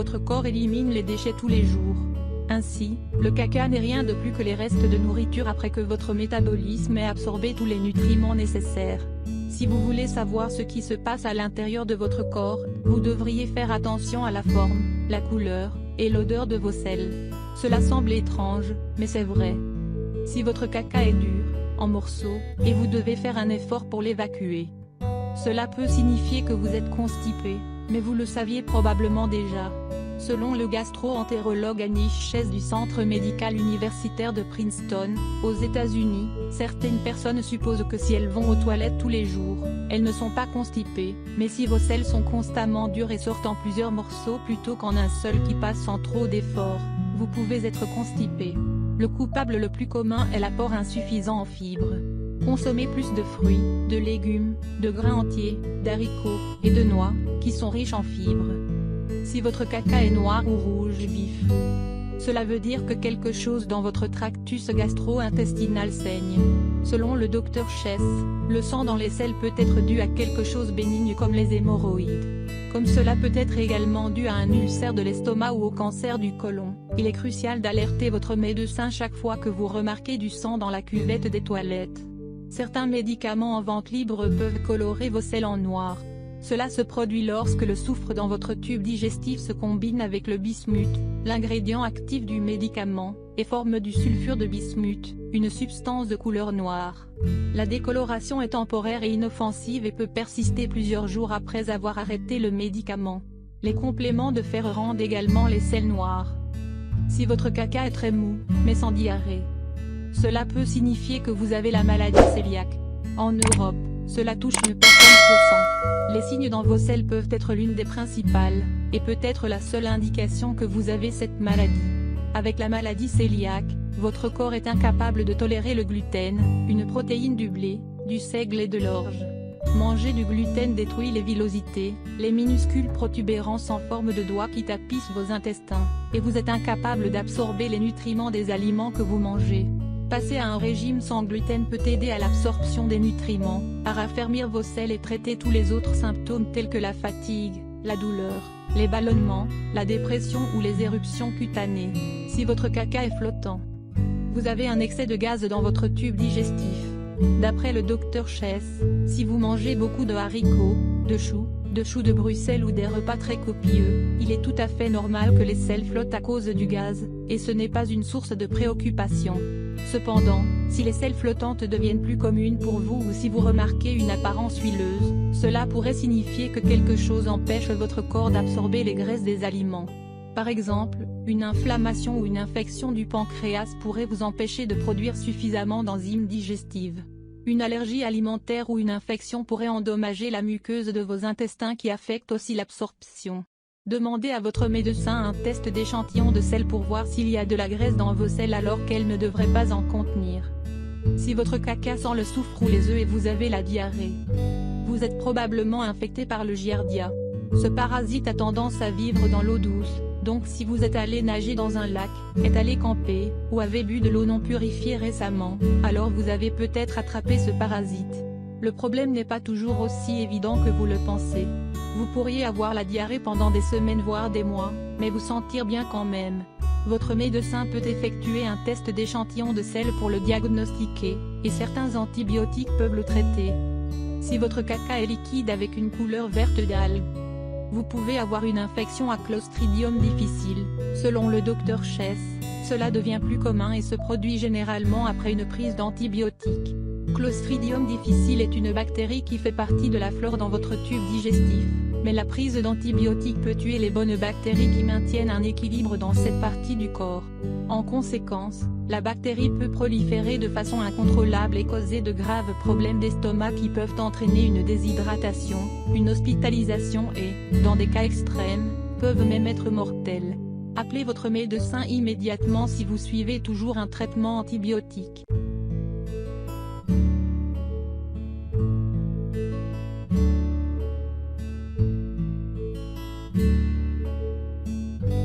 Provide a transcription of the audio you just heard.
votre corps élimine les déchets tous les jours. Ainsi, le caca n'est rien de plus que les restes de nourriture après que votre métabolisme ait absorbé tous les nutriments nécessaires. Si vous voulez savoir ce qui se passe à l'intérieur de votre corps, vous devriez faire attention à la forme, la couleur, et l'odeur de vos selles. Cela semble étrange, mais c'est vrai. Si votre caca est dur, en morceaux, et vous devez faire un effort pour l'évacuer, cela peut signifier que vous êtes constipé, mais vous le saviez probablement déjà. Selon le gastro-entérologue Anish Chess du Centre médical universitaire de Princeton, aux États-Unis, certaines personnes supposent que si elles vont aux toilettes tous les jours, elles ne sont pas constipées, mais si vos selles sont constamment dures et sortent en plusieurs morceaux plutôt qu'en un seul qui passe sans trop d'efforts, vous pouvez être constipé. Le coupable le plus commun est l'apport insuffisant en fibres. Consommez plus de fruits, de légumes, de grains entiers, d'haricots, et de noix, qui sont riches en fibres. Si votre caca est noir ou rouge vif, cela veut dire que quelque chose dans votre tractus gastro-intestinal saigne. Selon le Dr Chess, le sang dans les selles peut être dû à quelque chose bénigne comme les hémorroïdes. Comme cela peut être également dû à un ulcère de l'estomac ou au cancer du côlon, il est crucial d'alerter votre médecin chaque fois que vous remarquez du sang dans la cuvette des toilettes. Certains médicaments en vente libre peuvent colorer vos selles en noir. Cela se produit lorsque le soufre dans votre tube digestif se combine avec le bismuth, l'ingrédient actif du médicament, et forme du sulfure de bismuth, une substance de couleur noire. La décoloration est temporaire et inoffensive et peut persister plusieurs jours après avoir arrêté le médicament. Les compléments de fer rendent également les selles noires. Si votre caca est très mou, mais sans diarrhée, cela peut signifier que vous avez la maladie cœliaque. En Europe, cela touche une personne sur 100. Les signes dans vos selles peuvent être l'une des principales, et peut-être la seule indication que vous avez cette maladie. Avec la maladie cœliaque, votre corps est incapable de tolérer le gluten, une protéine du blé, du seigle et de l'orge. Manger du gluten détruit les villosités, les minuscules protubérances en forme de doigts qui tapissent vos intestins, et vous êtes incapable d'absorber les nutriments des aliments que vous mangez. Passer à un régime sans gluten peut aider à l'absorption des nutriments, à raffermir vos selles et traiter tous les autres symptômes tels que la fatigue, la douleur, les ballonnements, la dépression ou les éruptions cutanées. Si votre caca est flottant, vous avez un excès de gaz dans votre tube digestif. D'après le Dr Chess, si vous mangez beaucoup de haricots, de choux de Bruxelles ou des repas très copieux, il est tout à fait normal que les selles flottent à cause du gaz, et ce n'est pas une source de préoccupation. Cependant, si les selles flottantes deviennent plus communes pour vous ou si vous remarquez une apparence huileuse, cela pourrait signifier que quelque chose empêche votre corps d'absorber les graisses des aliments. Par exemple, une inflammation ou une infection du pancréas pourrait vous empêcher de produire suffisamment d'enzymes digestives. Une allergie alimentaire ou une infection pourrait endommager la muqueuse de vos intestins qui affecte aussi l'absorption. Demandez à votre médecin un test d'échantillon de selles pour voir s'il y a de la graisse dans vos selles alors qu'elle ne devrait pas en contenir. Si votre caca sent le soufre ou les œufs et vous avez la diarrhée, vous êtes probablement infecté par le giardia. Ce parasite a tendance à vivre dans l'eau douce, donc si vous êtes allé nager dans un lac, êtes allé camper, ou avez bu de l'eau non purifiée récemment, alors vous avez peut-être attrapé ce parasite. Le problème n'est pas toujours aussi évident que vous le pensez. Vous pourriez avoir la diarrhée pendant des semaines voire des mois, mais vous sentir bien quand même. Votre médecin peut effectuer un test d'échantillon de selles pour le diagnostiquer, et certains antibiotiques peuvent le traiter. Si votre caca est liquide avec une couleur verte d'algue, vous pouvez avoir une infection à Clostridium difficile. Selon le Dr Chess, cela devient plus commun et se produit généralement après une prise d'antibiotiques. Clostridium difficile est une bactérie qui fait partie de la flore dans votre tube digestif, mais la prise d'antibiotiques peut tuer les bonnes bactéries qui maintiennent un équilibre dans cette partie du corps. En conséquence, la bactérie peut proliférer de façon incontrôlable et causer de graves problèmes d'estomac qui peuvent entraîner une déshydratation, une hospitalisation et, dans des cas extrêmes, peuvent même être mortels. Appelez votre médecin immédiatement si vous suivez toujours un traitement antibiotique.